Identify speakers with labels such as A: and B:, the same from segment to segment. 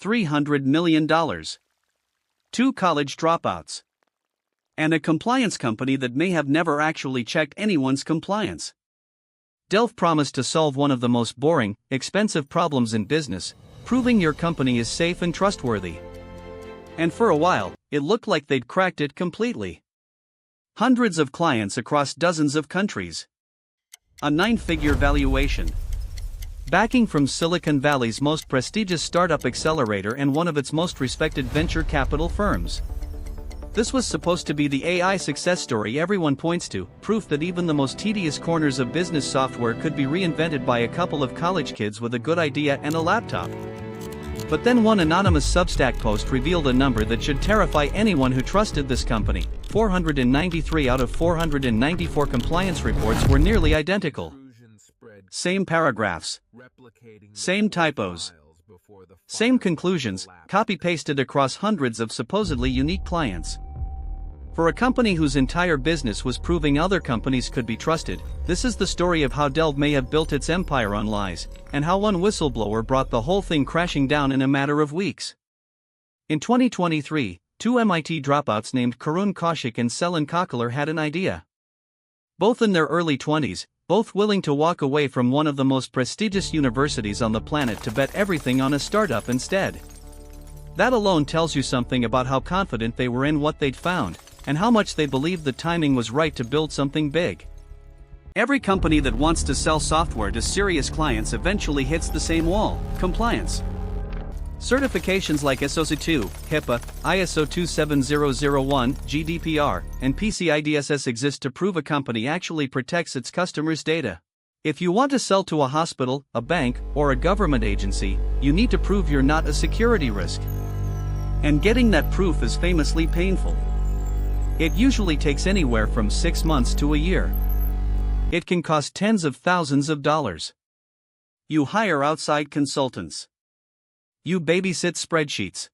A: $300 million. 2 college dropouts. And a compliance company that may have never actually checked anyone's compliance. DeepDelver promised to solve one of the most boring, expensive problems in business, proving your company is safe and trustworthy. And for a while, it looked like they'd cracked it completely. Hundreds of clients across dozens of countries. A 9-figure valuation. Backing from Silicon Valley's most prestigious startup accelerator and one of its most respected venture capital firms. This was supposed to be the AI success story everyone points to, proof that even the most tedious corners of business software could be reinvented by a couple of college kids with a good idea and a laptop. But then one anonymous Substack post revealed a number that should terrify anyone who trusted this company. 493 out of 494 compliance reports were nearly identical. Same paragraphs. Same typos. Same conclusions, copy-pasted across hundreds of supposedly unique clients. For a company whose entire business was proving other companies could be trusted, this is the story of how DeepDelver may have built its empire on lies, and how one whistleblower brought the whole thing crashing down in a matter of weeks. In 2023, 2 MIT dropouts named Karun Kaushik and Selin Kokler had an idea. Both in their early 20s, both willing to walk away from one of the most prestigious universities on the planet to bet everything on a startup instead. That alone tells you something about how confident they were in what they'd found, and how much they believed the timing was right to build something big. Every company that wants to sell software to serious clients eventually hits the same wall: compliance. Certifications like SOC 2, HIPAA, ISO 27001, GDPR, and PCI-DSS exist to prove a company actually protects its customers' data. If you want to sell to a hospital, a bank, or a government agency, you need to prove you're not a security risk. And getting that proof is famously painful. It usually takes anywhere from 6 months to a year. It can cost tens of thousands of dollars. You hire outside consultants. You babysit spreadsheets.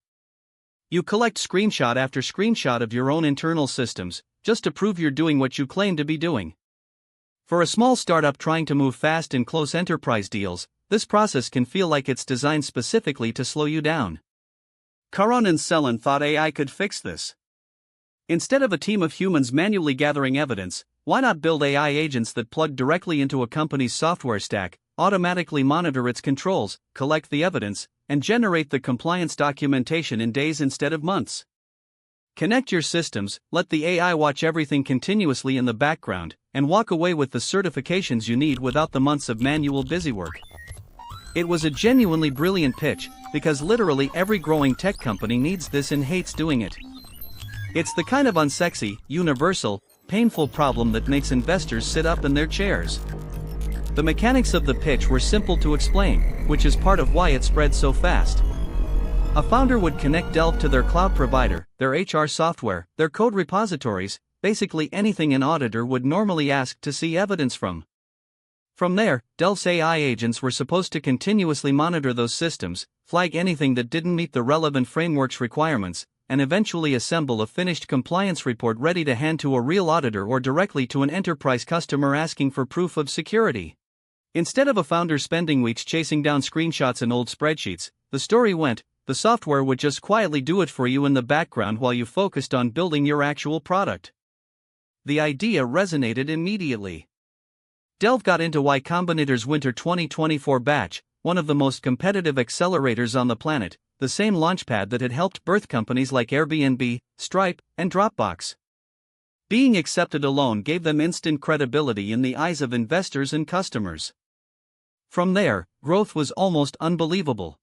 A: You collect screenshot after screenshot of your own internal systems, just to prove you're doing what you claim to be doing. For a small startup trying to move fast in close enterprise deals, this process can feel like it's designed specifically to slow you down. Karun and Selin thought AI could fix this. Instead of a team of humans manually gathering evidence, why not build AI agents that plug directly into a company's software stack, automatically monitor its controls, collect the evidence, and generate the compliance documentation in days instead of months? Connect your systems, let the AI watch everything continuously in the background, and walk away with the certifications you need without the months of manual busywork. It was a genuinely brilliant pitch, because literally every growing tech company needs this and hates doing it. It's the kind of unsexy, universal, painful problem that makes investors sit up in their chairs. The mechanics of the pitch were simple to explain, which is part of why it spread so fast. A founder would connect DeepDelver to their cloud provider, their HR software, their code repositories, basically anything an auditor would normally ask to see evidence from. From there, DeepDelver's AI agents were supposed to continuously monitor those systems, flag anything that didn't meet the relevant framework's requirements, and eventually assemble a finished compliance report ready to hand to a real auditor or directly to an enterprise customer asking for proof of security. Instead of a founder spending weeks chasing down screenshots and old spreadsheets, the story went, the software would just quietly do it for you in the background while you focused on building your actual product. The idea resonated immediately. DeepDelver got into why Combinator's Winter 2024 batch, one of the most competitive accelerators on the planet, the same launchpad that had helped birth companies like Airbnb, Stripe, and Dropbox. Being accepted alone gave them instant credibility in the eyes of investors and customers. From there, growth was almost unbelievable.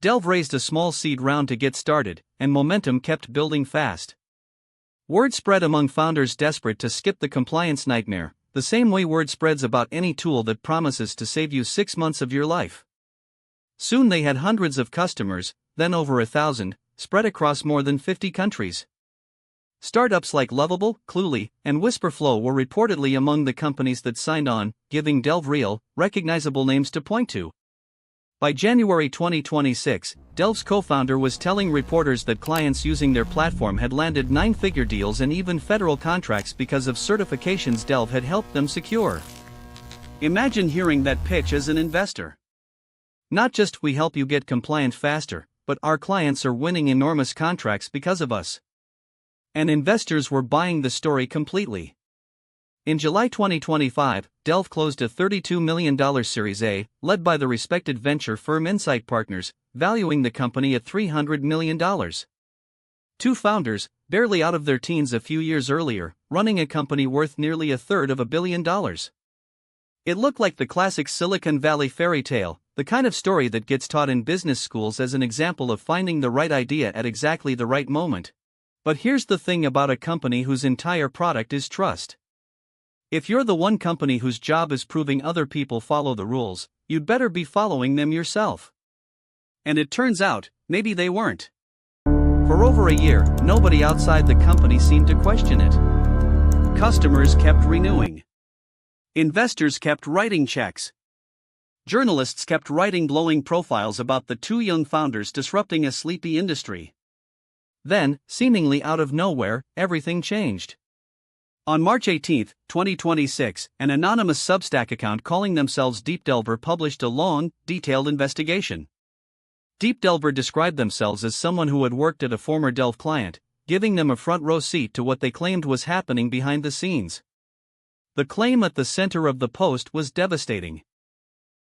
A: DeepDelver raised a small seed round to get started, and momentum kept building fast. Word spread among founders desperate to skip the compliance nightmare, the same way word spreads about any tool that promises to save you 6 months of your life. Soon they had hundreds of customers, then over 1,000, spread across more than 50 countries. Startups like Lovable, Cluely, and Whisperflow were reportedly among the companies that signed on, giving DeepDelver real, recognizable names to point to. By January 2026, DeepDelver's co-founder was telling reporters that clients using their platform had landed 9-figure deals and even federal contracts because of certifications DeepDelver had helped them secure. Imagine hearing that pitch as an investor. Not just we help you get compliant faster, but our clients are winning enormous contracts because of us. And investors were buying the story completely. In July 2025, Delve closed a $32 million Series A, led by the respected venture firm Insight Partners, valuing the company at $300 million. Two founders, barely out of their teens a few years earlier, running a company worth nearly $250 million. It looked like the classic Silicon Valley fairy tale, the kind of story that gets taught in business schools as an example of finding the right idea at exactly the right moment. But here's the thing about a company whose entire product is trust. If you're the one company whose job is proving other people follow the rules, you'd better be following them yourself. And it turns out, maybe they weren't. For over a year, nobody outside the company seemed to question it. Customers kept renewing. Investors kept writing checks. Journalists kept writing glowing profiles about the two young founders disrupting a sleepy industry. Then, seemingly out of nowhere, everything changed. On March 18, 2026, an anonymous Substack account calling themselves DeepDelver published a long, detailed investigation. DeepDelver described themselves as someone who had worked at a former Delve client, giving them a front-row seat to what they claimed was happening behind the scenes. The claim at the center of the post was devastating.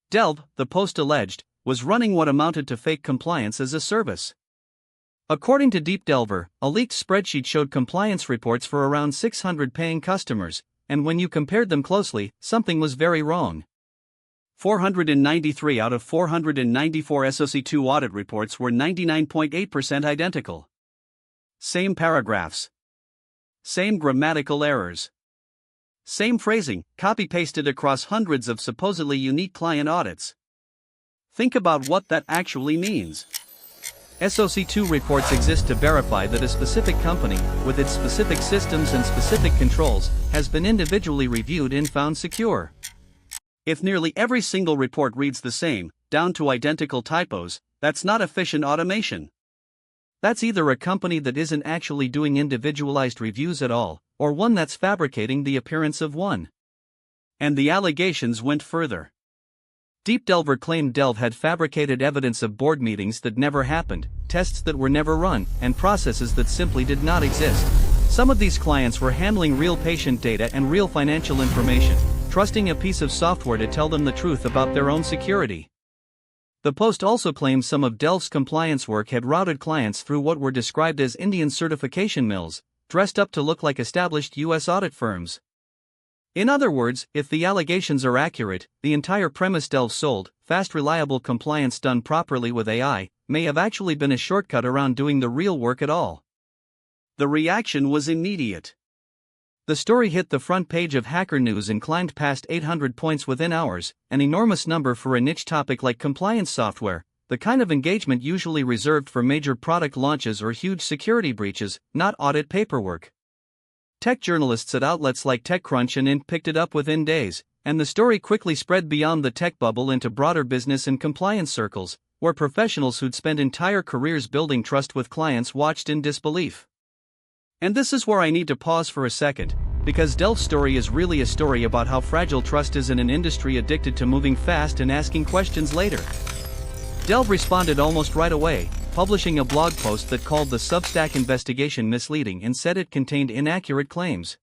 A: Delve, the post alleged, was running what amounted to fake compliance as a service. According to DeepDelver, a leaked spreadsheet showed compliance reports for around 600 paying customers, and when you compared them closely, something was very wrong. 493 out of 494 SOC2 audit reports were 99.8% identical. Same paragraphs. Same grammatical errors. Same phrasing, copy-pasted across hundreds of supposedly unique client audits. Think about what that actually means. SOC2 reports exist to verify that a specific company, with its specific systems and specific controls, has been individually reviewed and found secure. If nearly every single report reads the same, down to identical typos, that's not efficient automation. That's either a company that isn't actually doing individualized reviews at all, or one that's fabricating the appearance of one. And the allegations went further. DeepDelver claimed Delve had fabricated evidence of board meetings that never happened, tests that were never run, and processes that simply did not exist. Some of these clients were handling real patient data and real financial information, trusting a piece of software to tell them the truth about their own security. The post also claims some of Delve's compliance work had routed clients through what were described as Indian certification mills, dressed up to look like established U.S. audit firms. In other words, if the allegations are accurate, the entire premise Delve sold, fast reliable compliance done properly with AI, may have actually been a shortcut around doing the real work at all. The reaction was immediate. The story hit the front page of Hacker News and climbed past 800 points within hours, an enormous number for a niche topic like compliance software, the kind of engagement usually reserved for major product launches or huge security breaches, not audit paperwork. Tech journalists at outlets like TechCrunch and Inc. picked it up within days, and the story quickly spread beyond the tech bubble into broader business and compliance circles, where professionals who'd spent entire careers building trust with clients watched in disbelief. And this is where I need to pause for a second, because Delve's story is really a story about how fragile trust is in an industry addicted to moving fast and asking questions later. Delve responded almost right away, publishing a blog post that called the Substack investigation misleading and said it contained inaccurate claims.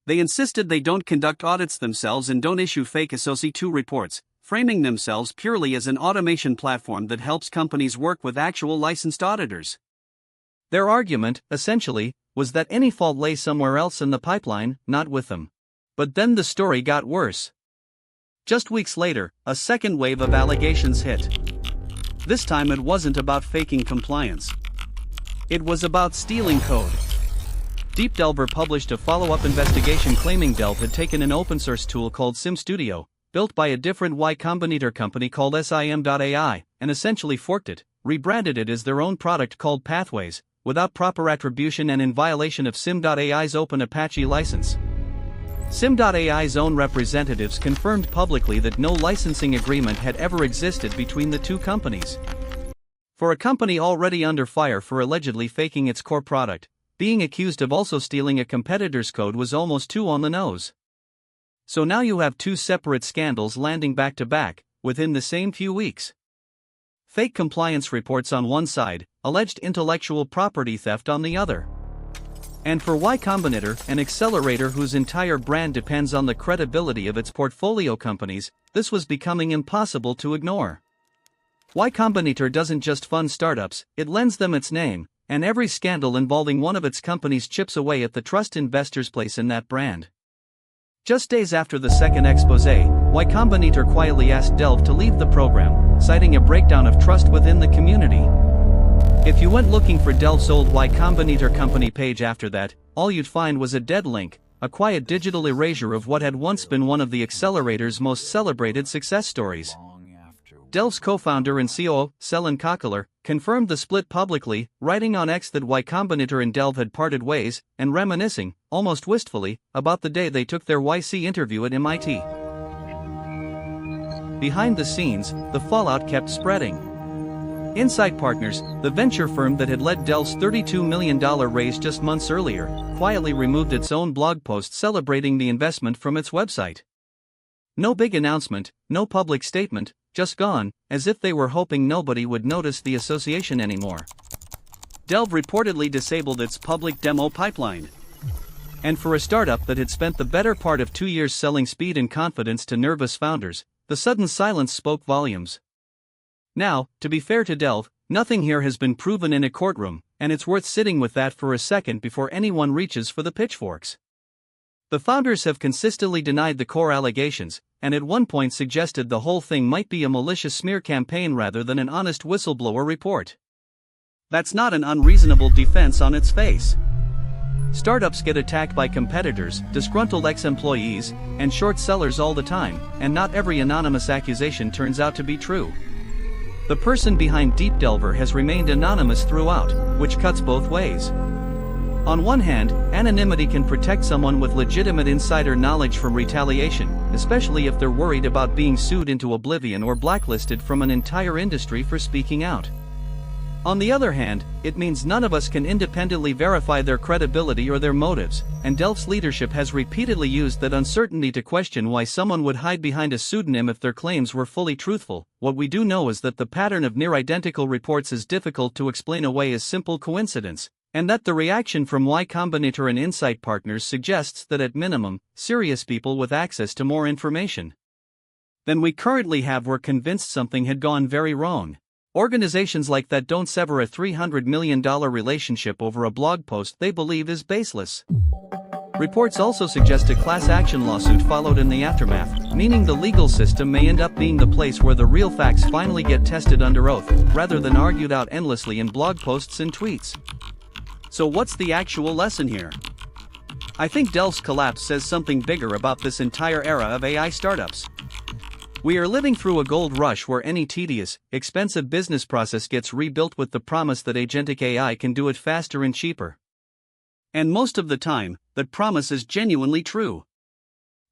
A: They insisted they don't conduct audits themselves and don't issue fake SOC2 reports, framing themselves purely as an automation platform that helps companies work with actual licensed auditors. Their argument, essentially, was that any fault lay somewhere else in the pipeline, not with them. But then the story got worse. Just weeks later, a second wave of allegations hit. This time it wasn't about faking compliance. It was about stealing code. DeepDelver published a follow-up investigation claiming Delve had taken an open-source tool called SimStudio, built by a different Y Combinator company called SIM.ai, and essentially forked it, rebranded it as their own product called Pathways, without proper attribution and in violation of Sim.ai's open Apache license. Sim.ai's own representatives confirmed publicly that no licensing agreement had ever existed between the two companies. For a company already under fire for allegedly faking its core product, being accused of also stealing a competitor's code was almost too on the nose. So now you have two separate scandals landing back to back, within the same few weeks. fake compliance reports on one side, alleged intellectual property theft on the other. And for Y Combinator, an accelerator whose entire brand depends on the credibility of its portfolio companies, this was becoming impossible to ignore. Y Combinator doesn't just fund startups, it lends them its name, and every scandal involving one of its companies chips away at the trust investors place in that brand. Just days after the second expose, Y Combinator quietly asked Delve to leave the program, citing a breakdown of trust within the community. If you went looking for Delve's old Y Combinator company page after that, all you'd find was a dead link, a quiet digital erasure of what had once been one of the accelerator's most celebrated success stories. Delve's co-founder and COO, Selin Kokeler, confirmed the split publicly, writing on X that Y Combinator and Delve had parted ways, and reminiscing, almost wistfully, about the day they took their YC interview at MIT. Behind the scenes, the fallout kept spreading. Insight Partners, the venture firm that had led Delve's $32 million raise just months earlier, quietly removed its own blog post celebrating the investment from its website. No big announcement, no public statement, just gone, as if they were hoping nobody would notice the association anymore. Delve reportedly disabled its public demo pipeline. And for a startup that had spent the better part of 2 years selling speed and confidence to nervous founders, the sudden silence spoke volumes. Now, to be fair to Delve, nothing here has been proven in a courtroom, and it's worth sitting with that for a second before anyone reaches for the pitchforks. The founders have consistently denied the core allegations, and at one point suggested the whole thing might be a malicious smear campaign rather than an honest whistleblower report. That's not an unreasonable defense on its face. Startups get attacked by competitors, disgruntled ex-employees, and short sellers all the time, and not every anonymous accusation turns out to be true. The person behind DeepDelver has remained anonymous throughout, which cuts both ways. On one hand, anonymity can protect someone with legitimate insider knowledge from retaliation, especially if they're worried about being sued into oblivion or blacklisted from an entire industry for speaking out. On the other hand, it means none of us can independently verify their credibility or their motives, and Delve's leadership has repeatedly used that uncertainty to question why someone would hide behind a pseudonym if their claims were fully truthful. What we do know is that the pattern of near-identical reports is difficult to explain away as simple coincidence, and that the reaction from Y Combinator and Insight Partners suggests that at minimum, serious people with access to more information than we currently have were convinced something had gone very wrong. Organizations like that don't sever a $300 million relationship over a blog post they believe is baseless. Reports also suggest a class action lawsuit followed in the aftermath, meaning the legal system may end up being the place where the real facts finally get tested under oath, rather than argued out endlessly in blog posts and tweets. So what's the actual lesson here? I think Delve's collapse says something bigger about this entire era of AI startups. We are living through a gold rush where any tedious, expensive business process gets rebuilt with the promise that agentic AI can do it faster and cheaper. And most of the time, that promise is genuinely true.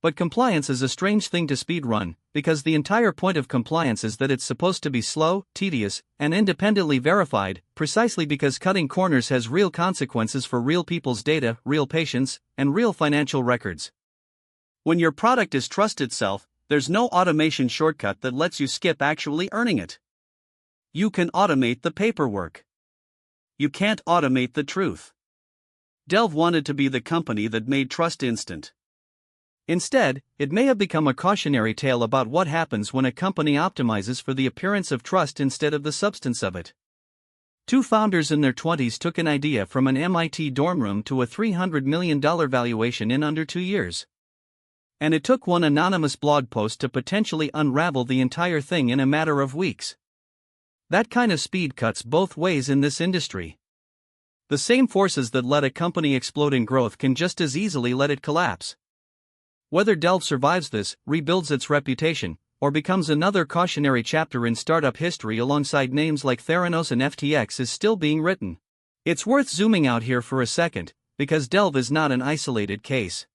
A: But compliance is a strange thing to speedrun, because the entire point of compliance is that it's supposed to be slow, tedious, and independently verified, precisely because cutting corners has real consequences for real people's data, real patients, and real financial records. When your product is trust itself, there's no automation shortcut that lets you skip actually earning it. You can automate the paperwork. You can't automate the truth. Delve wanted to be the company that made trust instant. Instead, it may have become a cautionary tale about what happens when a company optimizes for the appearance of trust instead of the substance of it. Two founders in their 20s took an idea from an MIT dorm room to a $300 million valuation in under 2 years. And it took one anonymous blog post to potentially unravel the entire thing in a matter of weeks. That kind of speed cuts both ways in this industry. The same forces that let a company explode in growth can just as easily let it collapse. Whether Delve survives this, rebuilds its reputation, or becomes another cautionary chapter in startup history alongside names like Theranos and FTX is still being written. It's worth zooming out here for a second, because Delve is not an isolated case.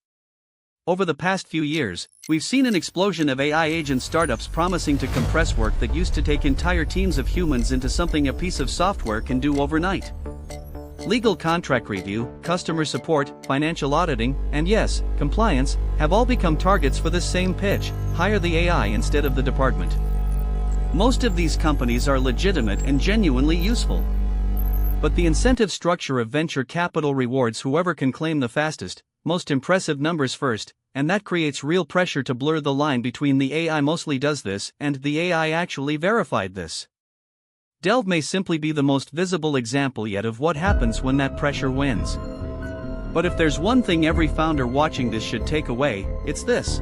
A: Over the past few years, we've seen an explosion of AI agent startups promising to compress work that used to take entire teams of humans into something a piece of software can do overnight. Legal contract review, customer support, financial auditing, and yes, compliance, have all become targets for this same pitch: hire the AI instead of the department. Most of these companies are legitimate and genuinely useful. But the incentive structure of venture capital rewards whoever can claim the fastest, most impressive numbers first, and that creates real pressure to blur the line between the AI mostly does this and the AI actually verified this. Delve may simply be the most visible example yet of what happens when that pressure wins. But if there's one thing every founder watching this should take away, it's this.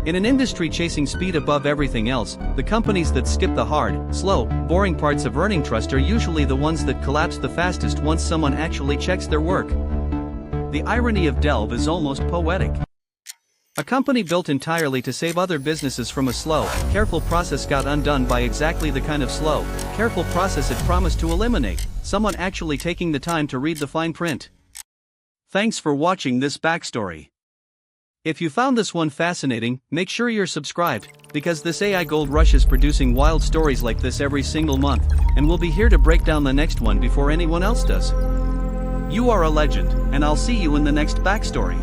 A: In an industry chasing speed above everything else, the companies that skip the hard, slow, boring parts of earning trust are usually the ones that collapse the fastest once someone actually checks their work. The irony of Delve is almost poetic. A company built entirely to save other businesses from a slow, careful process got undone by exactly the kind of slow, careful process it promised to eliminate, someone actually taking the time to read the fine print. Thanks for watching this backstory. If you found this one fascinating, make sure you're subscribed, because this AI gold rush is producing wild stories like this every single month, and we'll be here to break down the next one before anyone else does. You are a legend, and I'll see you in the next backstory.